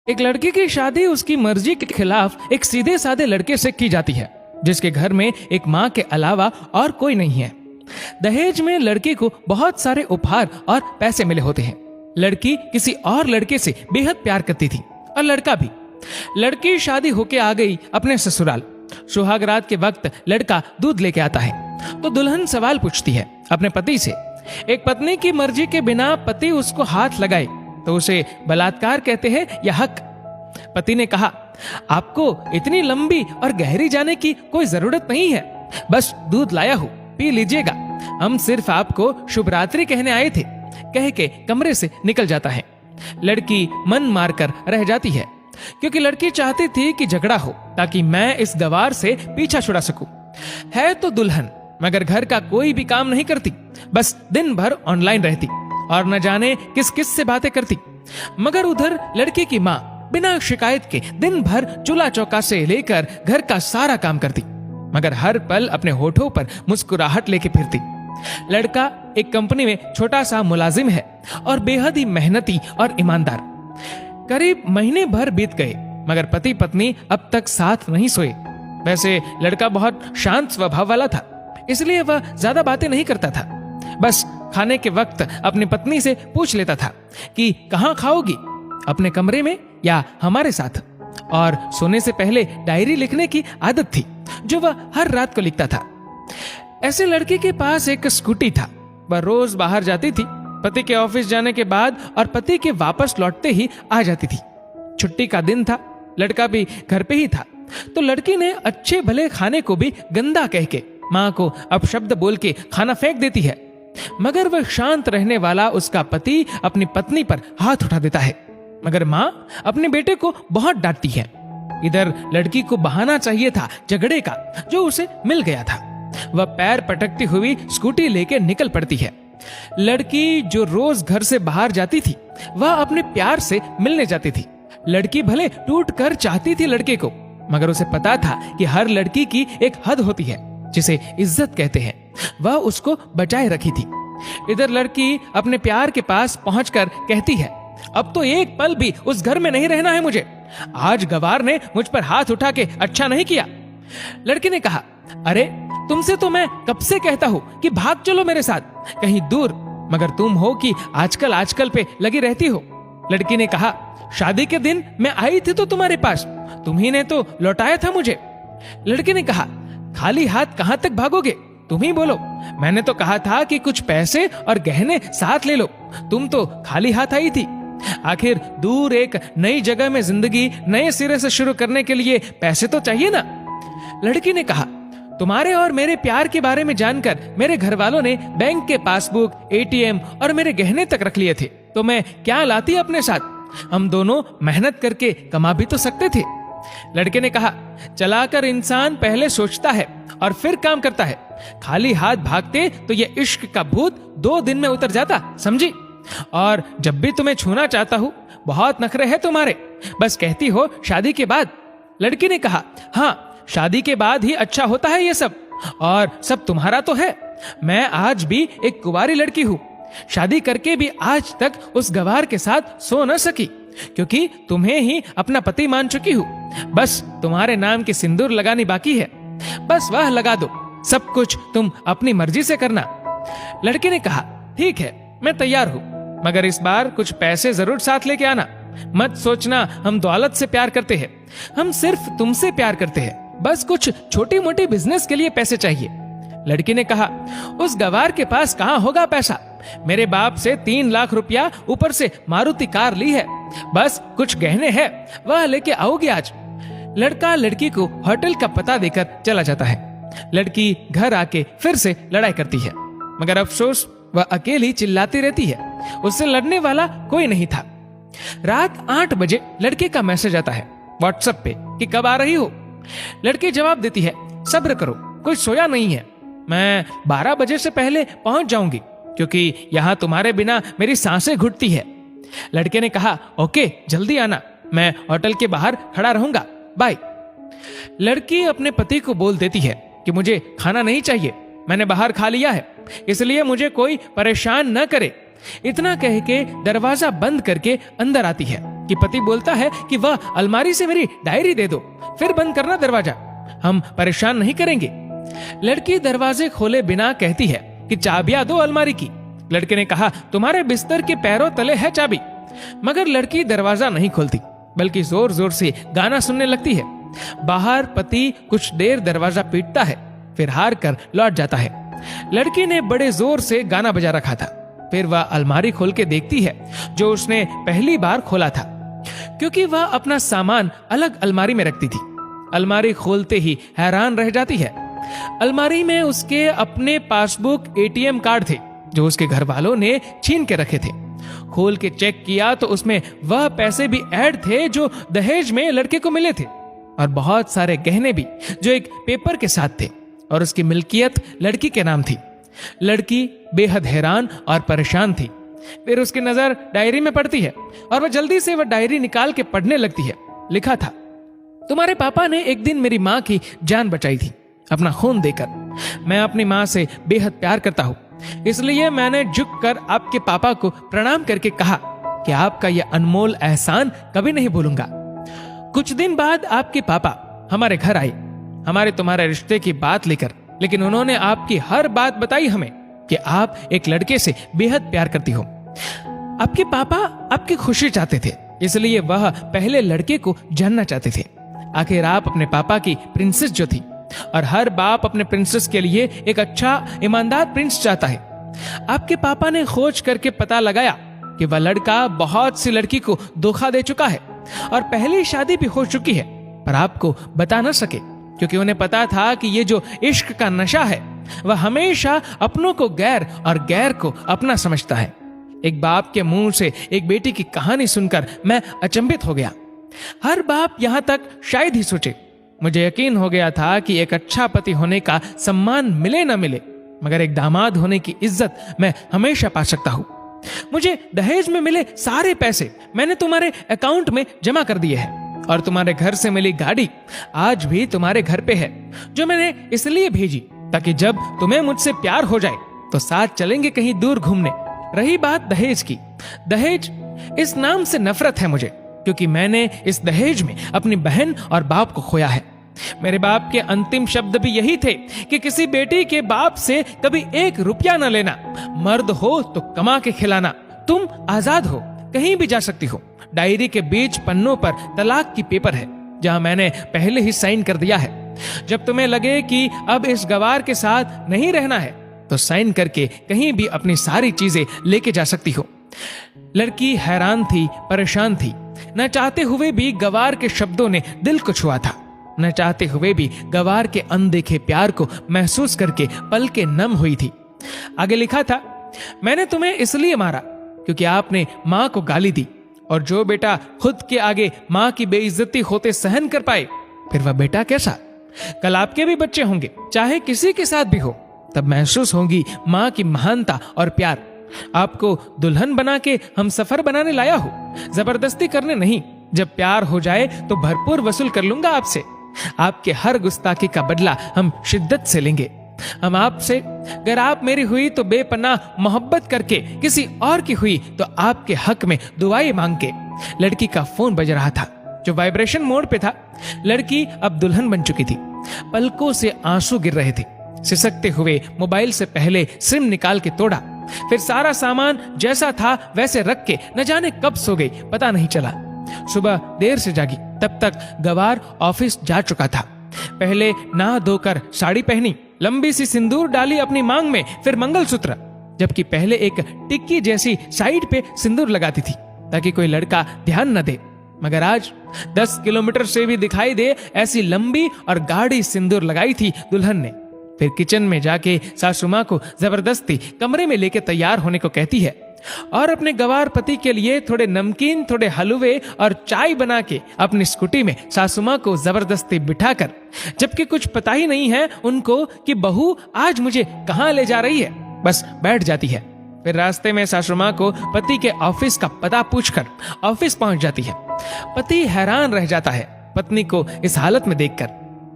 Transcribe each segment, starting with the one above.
एक लड़की की शादी उसकी मर्जी के खिलाफ एक सीधे साधे लड़के से की जाती है, जिसके घर में एक माँ के अलावा और कोई नहीं है। दहेज में लड़की को बहुत सारे उपहार और पैसे मिले होते हैं। लड़की किसी और लड़के से बेहद प्यार करती थी और लड़का भी। लड़की शादी होके आ गई अपने ससुराल। सुहाग रात के वक्त लड़का दूध लेके आता है तो दुल्हन सवाल पूछती है अपने पति से। एक पत्नी की मर्जी के बिना पति उसको हाथ लगाए तो उसे बलात्कार कहते हैं या हक। पति ने कहा, आपको इतनी लंबी और गहरी जाने की कोई जरूरत नहीं है, बस दूध लाया हूं, पी लीजिएगा, हम सिर्फ आपको शुभ रात्रि कहने आए थे, कह के कमरे से निकल जाता है। लड़की मन मारकर रह जाती है क्योंकि लड़की चाहती थी कि झगड़ा हो ताकि मैं इस गवार से पीछा छुड़ा सकूं। है तो दुल्हन मगर घर का कोई भी काम नहीं करती, बस दिन भर ऑनलाइन रहती और न जाने किस किस से बातें करती। मगर उधर लड़के की माँ बिना शिकायत के दिन भर चूल्हा चौका से लेकर घर का सारा काम करती, मगर हर पल अपने होठों पर मुस्कुराहट लेके फिरती। लड़का एक कंपनी में छोटा सा मुलाजिम है और बेहद ही मेहनती और ईमानदार। करीब महीने भर बीत गए मगर पति पत्नी अब तक साथ नहीं सोए। वैसे लड़का बहुत शांत स्वभाव वाला था, इसलिए वह ज्यादा बातें नहीं करता था। बस खाने के वक्त अपनी पत्नी से पूछ लेता था कि कहाँ खाओगी, अपने कमरे में या हमारे साथ। और सोने से पहले डायरी लिखने की आदत थी जो वह हर रात को लिखता था। ऐसे लड़के के पास एक स्कूटी था। वह रोज बाहर जाती थी, पति के ऑफिस जाने के बाद और पति के वापस लौटते ही आ जाती थी। छुट्टी का दिन था, लड़का भी घर पे ही था, तो लड़की ने अच्छे भले खाने को भी गंदा कह के माँ को अपशब्द बोल के खाना फेंक देती है। मगर वह शांत रहने वाला उसका पति अपनी पत्नी पर हाथ उठा देता है, मगर माँ अपने बेटे को बहुत डांटती है। इधर लड़की को बहाना चाहिए था झगड़े का जो उसे मिल गया था। वह पैर पटकती हुई स्कूटी लेके निकल पड़ती है। लड़की जो रोज घर से बाहर जाती थी वह अपने प्यार से मिलने जाती थी। लड़की भले टूट कर चाहती थी लड़के को, मगर उसे पता था कि हर लड़की की एक हद होती है जिसे इज्जत कहते हैं, वह उसको बचाए रखी थी। इधर लड़की अपने प्यार के पास पहुंचकर कहती है, अब तो एक पल भी उस घर में नहीं रहना है मुझे। आज गवार ने मुझ पर हाथ उठा के अच्छा नहीं किया। लड़की ने कहा, अरे तुमसे तो मैं कब से कहता हूँ कि भाग चलो मेरे साथ कहीं दूर, मगर तुम हो कि आजकल पे लगी रहती हो। लड़की ने कहा, शादी के दिन मैं आई थी तो तुम्हारे पास, तुम्ही ने तो लौटाया था मुझे। लड़के ने कहा, खाली हाथ कहां तक भागोगे, तुम ही बोलो। मैंने तो कहा था कि कुछ पैसे और गहने साथ ले लो, तुम तो खाली हाथ आई थी। आखिर दूर एक नई जगह में जिंदगी नए सिरे से शुरू करने के लिए पैसे तो चाहिए ना। लड़की ने कहा, तुम्हारे और मेरे प्यार के बारे में जानकर मेरे घर वालों ने बैंक के पासबुक, एटीएम और मेरे गहने तक रख लिए थे, तो मैं क्या लाती अपने साथ। हम दोनों मेहनत करके कमा भी तो सकते थे। लड़के ने कहा, चलाकर इंसान पहले सोचता है और फिर काम करता है। खाली हाथ भागते तो ये इश्क का भूत 2 दिन में उतर जाता, समझी। और जब भी तुम्हें छूना चाहता हूँ, बहुत नखरे हैं तुम्हारे, बस कहती हो शादी के बाद। लड़की ने कहा, हाँ शादी के बाद ही अच्छा होता है ये सब, और सब तुम्हारा तो है। मैं आज भी एक कुंवारी लड़की हूँ, शादी करके भी आज तक उस गवार के साथ सो न सकी क्योंकि तुम्हें ही अपना पति मान चुकी हूँ। बस तुम्हारे नाम की सिंदूर लगानी बाकी है, बस वह लगा दो, सब कुछ तुम अपनी मर्जी से करना। लड़के ने कहा, ठीक है मैं तैयार हूँ, मगर इस बार कुछ पैसे जरूर साथ लेके आना। मत सोचना हम दौलत से प्यार करते हैं, हम सिर्फ तुमसे प्यार करते हैं, बस कुछ छोटी मोटी बिजनेस के लिए पैसे चाहिए। लड़की ने कहा, उस गवार के पास कहाँ होगा पैसा, मेरे बाप से 3 लाख रुपया ऊपर से मारुति कार ली है, बस कुछ गहने हैं वह लेके आओगे आज। लड़का लड़की को होटल का पता देकर चला जाता है। लड़की घर आके फिर से लड़ाई करती है, मगर अफसोस वह अकेली चिल्लाती रहती है, उससे लड़ने वाला कोई नहीं था। रात 8 बजे लड़के का मैसेज आता है व्हाट्सएप पे कि कब आ रही हो। लड़की जवाब देती है, सब्र करो, कोई सोया नहीं है, मैं 12 बजे से पहले पहुंच जाऊंगी क्योंकि यहाँ तुम्हारे बिना मेरी सांसें घुटती है। लड़के ने कहा, ओके जल्दी आना, मैं होटल के बाहर खड़ा रहूंगा, बाय। लड़की अपने पति को बोल देती है कि मुझे खाना नहीं चाहिए, मैंने बाहर खा लिया है, इसलिए मुझे कोई परेशान न करे। इतना कह के दरवाजा बंद करके अंदर आती है। कि पति बोलता है कि वह अलमारी से मेरी डायरी दे दो, फिर बंद करना दरवाजा, हम परेशान नहीं करेंगे। लड़की दरवाजे खोले बिना कहती है कि चाबियां दो अलमारी की। लड़के ने कहा, तुम्हारे बिस्तर के पैरों तले है चाबी। मगर लड़की दरवाजा नहीं खोलती, बल्कि जोर जोर से गाना सुनने लगती है। बाहर पति कुछ देर दरवाजा पीटता है, फिर हार कर लौट जाता है। लड़की ने बड़े जोर से गाना बजा रखा था। फिर वह अलमारी खोल के देखती है जो उसने पहली बार खोला था, क्योंकि वह अपना सामान अलग अलमारी में रखती थी। अलमारी खोलते ही हैरान रह जाती है। अलमारी में उसके अपने पासबुक, एटीएम कार्ड थे जो उसके घर वालों ने छीन के रखे थे। खोल के चेक किया तो उसमें वह पैसे भी ऐड थे जो दहेज में लड़के को मिले थे, और बहुत सारे गहने भी जो एक पेपर के साथ थे, और उसकी मिल्कियत लड़की के नाम थी। लड़की बेहद हैरान और परेशान थी। फिर उसकी नजर डायरी में पड़ती है और वह जल्दी से वह डायरी निकाल के पढ़ने लगती है। लिखा था, तुम्हारे पापा ने एक दिन मेरी माँ की जान बचाई थी अपना खून देकर। मैं अपनी माँ से बेहद प्यार करता हूँ, इसलिए मैंने झुककर आपके पापा को प्रणाम करके कहा कि आपका यह अनमोल एहसान कभी नहीं भूलूंगा। कुछ दिन बाद आपके पापा हमारे घर आए, हमारे तुम्हारे रिश्ते की बात लेकर, लेकिन उन्होंने आपकी हर बात बताई हमें कि आप एक लड़के से बेहद प्यार करती हो। आपके पापा आपकी खुशी चाहते थे, इसलिए वह पहले लड़के को जानना चाहते थे। आखिर आप अपने पापा की प्रिंसेस जो थी, और हर बाप अपने प्रिंसेस के लिए एक अच्छा ईमानदार प्रिंस चाहता है। आपके पापा ने खोज करके पता लगाया कि वह लड़का बहुत सी लड़की को धोखा दे चुका है और पहली शादी भी हो चुकी है, पर आपको बता न सके, क्योंकि उन्हें पता था कि ये जो इश्क का नशा है वह हमेशा अपनों को गैर और गैर को अपना समझता है। एक बाप के मुंह से एक बेटी की कहानी सुनकर मैं अचंभित हो गया। हर बाप यहां तक शायद ही सोचे। मुझे यकीन हो गया था कि एक अच्छा पति होने का सम्मान मिले न मिले, मगर एक दामाद होने की इज्जत मैं हमेशा पा सकता हूं। मुझे दहेज में मिले सारे पैसे मैंने तुम्हारे अकाउंट में जमा कर दिए हैं, और तुम्हारे घर से मिली गाड़ी आज भी तुम्हारे घर पे है, जो मैंने इसलिए भेजी ताकि जब तुम्हें मुझसे प्यार हो जाए तो साथ चलेंगे कहीं दूर घूमने। रही बात दहेज की, दहेज इस नाम से नफरत है मुझे, क्योंकि मैंने इस दहेज में अपनी बहन और बाप को खोया है। मेरे बाप के अंतिम शब्द भी यही थे कि किसी बेटी के बाप से कभी 1 रुपया न लेना, मर्द हो तो कमा के खिलाना, तुम आजाद हो, कहीं भी जा सकती हो। डायरी के बीच पन्नों पर तलाक की पेपर है, जहां मैंने पहले ही साइन कर दिया है। जब तुम्हें लगे कि अब इस गवार के साथ नहीं रहना है तो साइन करके कहीं भी अपनी सारी चीजें लेके जा सकती हो। लड़की हैरान थी, परेशान थी। न चाहते हुए भी गवार के शब्दों ने दिल को छुआ था। न चाहते हुए भी गवार के अनदेखे प्यार को महसूस करके पलकें नम हुई थी। आगे लिखा था, मैंने तुम्हें इसलिए मारा क्योंकि आपने माँ को गाली दी, और जो बेटा खुद के आगे माँ की बेइज्जती होते सहन कर पाए, फिर वह बेटा कैसा। कल आपके भी बच्चे होंगे, चाहे किसी के साथ भी हो, तब महसूस होगी माँ की महानता और प्यार। आपको दुल्हन बना के हम सफर बनाने लाया हूँ, जबरदस्ती करने नहीं। जब प्यार हो जाए तो भरपूर वसूल कर लूंगा आपसे। आपके हर गुस्ताखी का बदला हम शिद्दत से लेंगे। हम आपसे, अगर आप मेरी हुई तो बेपनाह मोहब्बत करके, किसी और की हुई तो आपके हक में दुआएं मांग के। लड़की का फोन बज रहा था जो वाइब्रेशन मोड पे था। लड़की अब दुल्हन बन चुकी थी। पलकों से आंसू गिर रहे थे। सिसकते हुए मोबाइल से पहले सिम निकाल के तोड़ा, फिर सारा सामान जैसा था वैसे रख के न जाने कब सो गई, पता नहीं चला। सुबह देर से जागी, तब तक गवार ऑफिस जा चुका था। पहले नहा धोकर साड़ी पहनी, लंबी सी सिंदूर डाली अपनी मांग में, फिर मंगलसूत्र, जबकि पहले एक टिक्की जैसी साइड पे सिंदूर लगाती थी ताकि कोई लड़का ध्यान न दे। मगर आज 10 किलोमीटर से भी दिखाई दे ऐसी लंबी और गाढ़ी सिंदूर लगाई थी दुल्हन ने। फिर किचन में जाके सासू माँ को जबरदस्ती कमरे में लेके तैयार होने को कहती है, और अपने गवार पति के लिए थोड़े नमकीन, थोड़े हलवे और चाय बना के अपनी स्कूटी में सासू माँ को जबरदस्ती बिठाकर, जबकि कुछ पता ही नहीं है उनको कि बहू आज मुझे कहाँ ले जा रही है, बस बैठ जाती है। फिर रास्ते में सासू माँ को पति के ऑफिस का पता पूछकर ऑफिस पहुंच जाती है। पति हैरान रह जाता है पत्नी को इस हालत में देखकर।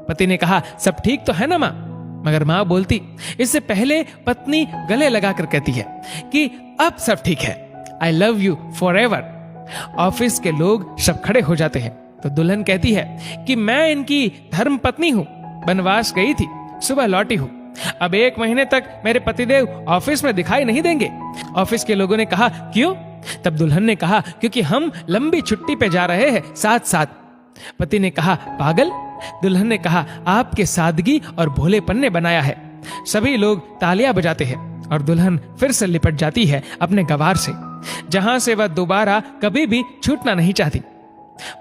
पति ने कहा, सब ठीक तो है ना माँ? मगर माँ बोलती, इससे पहले पत्नी गले लगाकर कहती है कि अब सब ठीक है, I love you for ever. Office के लोग सब खड़े हो जाते हैं तो दुल्हन कहती है कि मैं इनकी धर्म पत्नी हूँ, वनवास गई थी, सुबह लौटी हूँ। अब 1 महीने तक मेरे पतिदेव ऑफिस में दिखाई नहीं देंगे। ऑफिस के लोगों ने कहा क्यों? तब दुल्हन ने कहा क्योंकि हम लंबी छुट्टी पे जा रहे हैं साथ साथ। पति ने कहा पागल? दुल्हन ने कहा आपके सादगी और भोलेपन ने बनाया है। सभी लोग तालियां बजाते हैं और दुल्हन फिर से लिपट जाती है अपने गवार से, जहां से वह दोबारा कभी भी छूटना नहीं चाहती।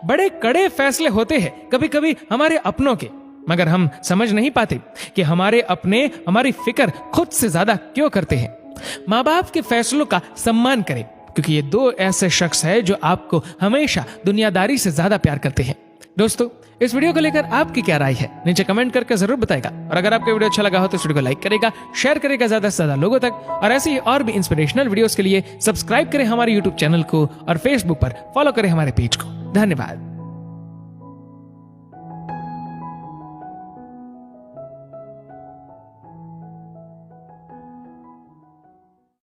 बड़े कड़े फैसले होते हैं कभी कभी हमारे अपनों के, मगर हम समझ नहीं पाते कि हमारे अपने हमारी फिक्र खुद से ज्यादा क्यों करते हैं। माँ बाप के फैसलों का सम्मान करें, क्योंकि ये 2 ऐसे शख्स हैं जो आपको हमेशा दुनियादारी से ज्यादा प्यार करते हैं। दोस्तों, इस वीडियो को लेकर आपकी क्या राय है नीचे कमेंट करके जरूर बताएगा। और अगर आपको वीडियो अच्छा लगा हो तो इस वीडियो को लाइक करेगा, शेयर करेगा ज्यादा से ज्यादा लोगों तक। और ऐसी ही और भी इंस्पिरेशनल वीडियोस के लिए सब्सक्राइब करें हमारे यूट्यूब चैनल को और फेसबुक पर फॉलो करें हमारे पेज को। धन्यवाद।